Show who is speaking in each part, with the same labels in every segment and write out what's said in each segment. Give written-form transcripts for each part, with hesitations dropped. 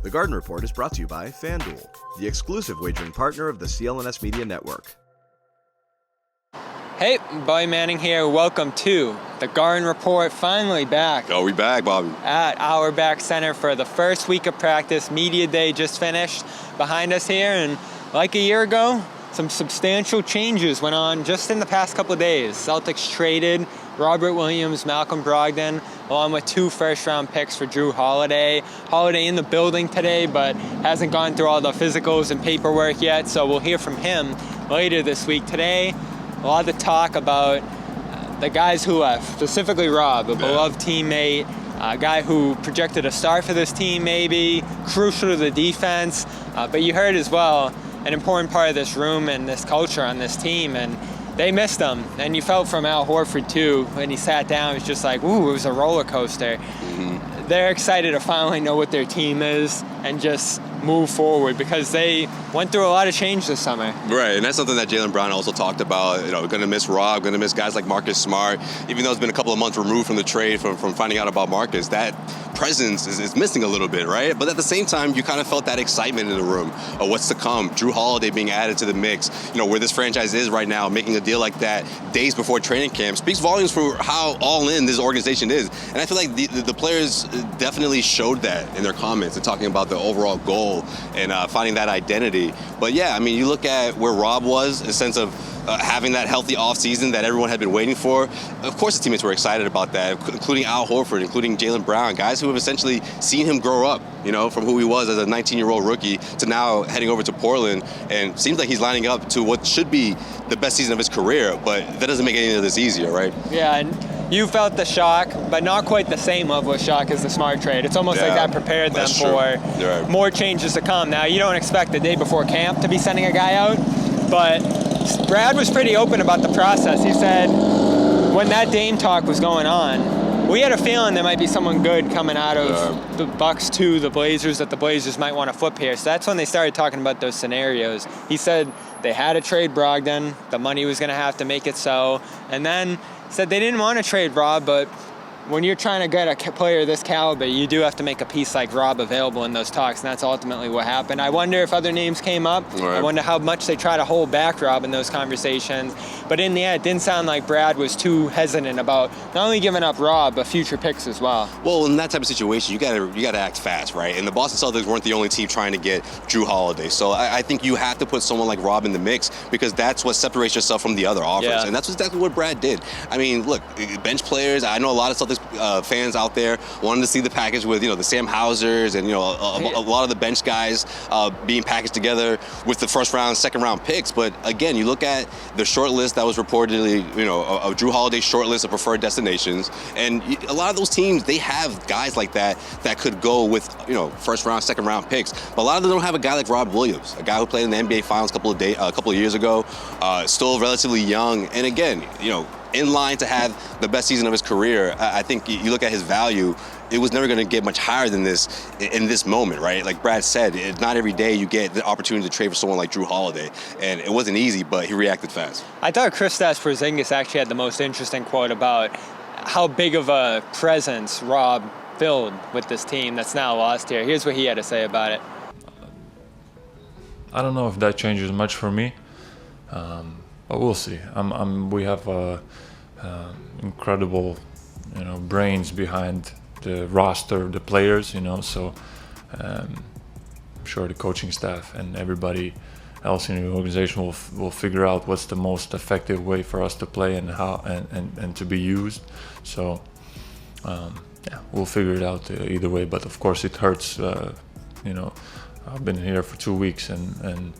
Speaker 1: The Garden Report is brought to you by FanDuel, the exclusive wagering partner of the CLNS Media Network.
Speaker 2: Hey, Bobby Manning here. Welcome to the Garden Report. Finally back.
Speaker 3: Oh, we back, Bobby.
Speaker 2: At Auerbach Center for the first week of practice. Media Day just finished behind us here. And like a year ago, some substantial changes went on just in the past couple of days. Celtics traded Robert Williams, Malcolm Brogdon, along with 2 first-round picks for Jrue Holiday. Holiday in the building today, but hasn't gone through all the physicals and paperwork yet, so we'll hear from him later this week. Today, a lot of talk about the guys who left, specifically Rob, a beloved teammate, a guy who projected a start for this team maybe, crucial to the defense, but you heard as well an important part of this room and this culture on this team, and they missed him. And you felt from Al Horford too, when he sat down, it was just like, ooh, it was a roller coaster. Mm-hmm. They're excited to finally know what their team is and just move forward because they went through a lot of change this summer.
Speaker 3: Right, and that's something that Jaylen Brown also talked about. You know, going to miss Rob, going to miss guys like Marcus Smart. Even though it's been a couple of months removed from the trade, from finding out about Marcus, that presence is missing a little bit, right? But at the same time, you kind of felt that excitement in the room of what's to come. Jrue Holiday being added to the mix, you know, where this franchise is right now, making a deal like that days before training camp speaks volumes for how all in this organization is. And I feel like the players definitely showed that in their comments and talking about the overall goal and finding that identity. But yeah, I mean, you look at where Rob was, a sense of having that healthy offseason that everyone had been waiting for. Of course, the teammates were excited about that, including Al Horford, including Jaylen Brown, guys who have essentially seen him grow up, you know, from who he was as a 19-year-old rookie to now heading over to Portland. And seems like he's lining up to what should be the best season of his career, but that doesn't make any of this easier, right?
Speaker 2: Yeah, and you felt the shock, but not quite the same level of shock as the Smart trade. It's almost like that prepared them for more changes to come. Now, you don't expect the day before camp to be sending a guy out, but Brad was pretty open about the process. He said when that Dame talk was going on, we had a feeling there might be someone good coming out of the Bucks to the Blazers, that the Blazers might want to flip here. So that's when they started talking about those scenarios. He said they had to trade Brogdon. The money was going to have to make it so. And then said they didn't want to trade Rob, but when you're trying to get a player of this caliber, you do have to make a piece like Rob available in those talks, and that's ultimately what happened. I wonder if other names came up. Right. I wonder how much they try to hold back Rob in those conversations. But in the end, it didn't sound like Brad was too hesitant about not only giving up Rob, but future picks as well.
Speaker 3: Well, in that type of situation, you gotta act fast, right? And the Boston Celtics weren't the only team trying to get Jrue Holiday. So I think you have to put someone like Rob in the mix because that's what separates yourself from the other offers. Yeah. And that's exactly what Brad did. I mean, look, bench players, I know a lot of Celtics fans out there wanted to see the package with, you know, the Sam Hausers and, you know, a lot of the bench guys being packaged together with the first round, second round picks. But again, you look at the short list that was reportedly, you know, a Jrue Holiday short list of preferred destinations. And a lot of those teams, they have guys like that could go with, you know, first round, second round picks. But a lot of them don't have a guy like Rob Williams, a guy who played in the NBA Finals a couple of years ago, still relatively young. And again, you know, in line to have the best season of his career. I think you look at his value, it was never going to get much higher than this in this moment, right? Like Brad said, it's not every day you get the opportunity to trade for someone like Jrue Holiday. And it wasn't easy, but he reacted fast.
Speaker 2: I thought Kristaps Porzingis actually had the most interesting quote about how big of a presence Rob filled with this team that's now lost here. Here's what he had to say about it.
Speaker 4: I don't know if that changes much for me. But we'll see. We have incredible, you know, brains behind the roster, the players, you know. So I'm sure the coaching staff and everybody else in the organization will figure out what's the most effective way for us to play and how and to be used. So yeah, we'll figure it out either way. But of course, it hurts. You know, I've been here for 2 weeks and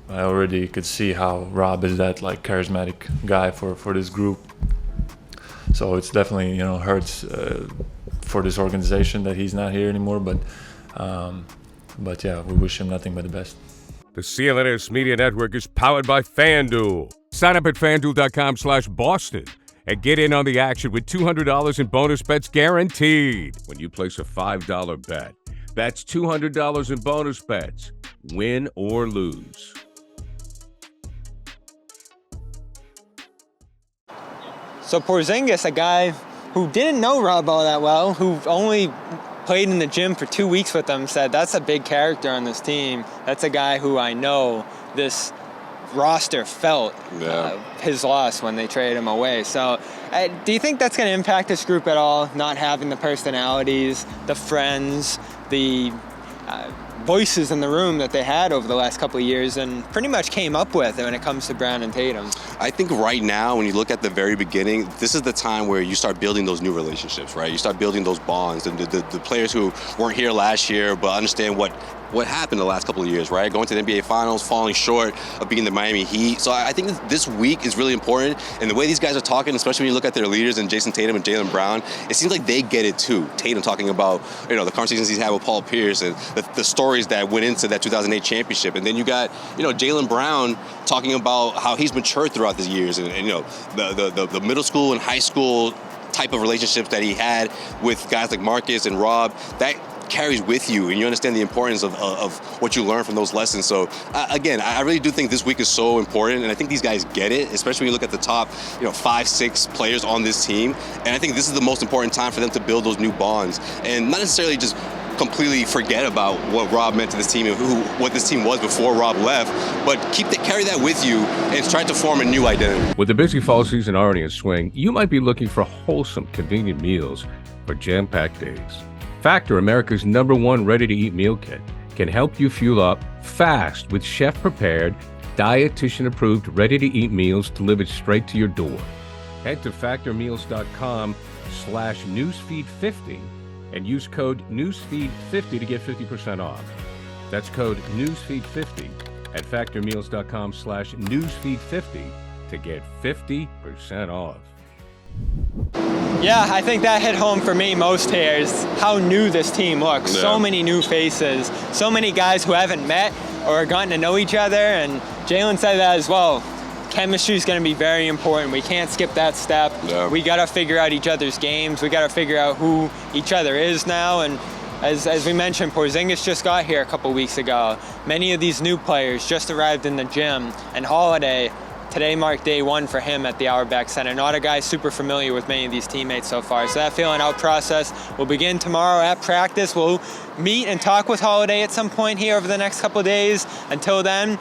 Speaker 4: I already could see how Rob is that like charismatic guy for this group. So it's definitely, you know, hurts for this organization that he's not here anymore. But yeah, we wish him nothing but the best.
Speaker 5: The CLNS Media Network is powered by FanDuel. Sign up at FanDuel.com/Boston and get in on the action with $200 in bonus bets guaranteed when you place a $5 bet. That's $200 in bonus bets, win or lose.
Speaker 2: So Porzingis, a guy who didn't know Rob all that well, who only played in the gym for 2 weeks with him, said that's a big character on this team. That's a guy who I know this roster felt his loss when they traded him away. So do you think that's going to impact this group at all, not having the personalities, the friends, the voices in the room that they had over the last couple of years and pretty much came up with when it comes to Brown and Tatum?
Speaker 3: I think right now, when you look at the very beginning, this is the time where you start building those new relationships, right? You start building those bonds, and the players who weren't here last year but understand what happened the last couple of years, right? Going to the NBA Finals, falling short of being the Miami Heat. So I think this week is really important. And the way these guys are talking, especially when you look at their leaders and Jason Tatum and Jaylen Brown, it seems like they get it too. Tatum talking about, the conversations he's had with Paul Pierce and the stories that went into that 2008 championship. And then you got, Jaylen Brown talking about how he's matured throughout the years and the middle school and high school type of relationships that he had with guys like Marcus and Rob, that carries with you, and you understand the importance of what you learn from those lessons. So again, I really do think this week is so important, and I think these guys get it, especially when you look at the top 5-6 players on this team. And I think this is the most important time for them to build those new bonds and not necessarily just completely forget about what Rob meant to this team and what this team was before Rob left, but carry that with you and try to form a new identity.
Speaker 5: With the busy fall season already in swing, you might be looking for wholesome, convenient meals for jam-packed days. Factor, America's #1 ready-to-eat meal kit, can help you fuel up fast with chef-prepared, dietitian-approved, ready-to-eat meals delivered straight to your door. Head to factormeals.com/newsfeed50 and use code newsfeed50 to get 50% off. That's code newsfeed50 at factormeals.com/newsfeed50 to get 50% off.
Speaker 2: Yeah, I think that hit home for me most here is how new this team looks. Yeah. So many new faces, so many guys who haven't met or gotten to know each other, and Jalen said that as well. Chemistry is going to be very important. We can't skip that step. Yeah. We got to figure out each other's games. We got to figure out who each other is now, and as we mentioned, Porzingis just got here a couple weeks ago. Many of these new players just arrived in the gym, and Holiday, today marked day one for him at the Auerbach Center. Not a guy super familiar with many of these teammates so far. So that feeling out process will begin tomorrow at practice. We'll meet and talk with Holiday at some point here over the next couple of days. Until then,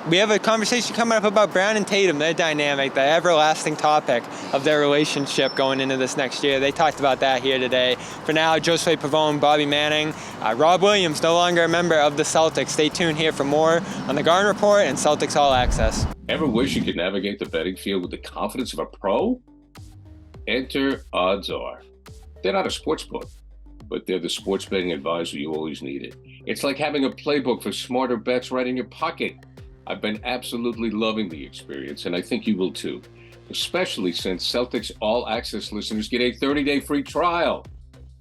Speaker 2: we have a conversation coming up about Brown and Tatum, their dynamic, the everlasting topic of their relationship going into this next year. They talked about that here today. For now, Josue, Pavon, Bobby Manning, Rob Williams, no longer a member of the Celtics. Stay tuned here for more on the Garden Report and Celtics All Access.
Speaker 5: Ever wish you could navigate the betting field with the confidence of a pro? Enter Odds Are. They're not a sports book, but they're the sports betting advisor you always needed. It's like having a playbook for smarter bets right in your pocket. I've been absolutely loving the experience, and I think you will too, especially since Celtics All Access listeners get a 30-day free trial.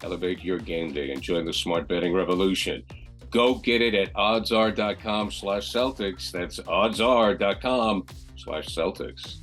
Speaker 5: Elevate your game day and join the smart betting revolution. Go get it at oddsr.com/Celtics. That's oddsr.com/Celtics.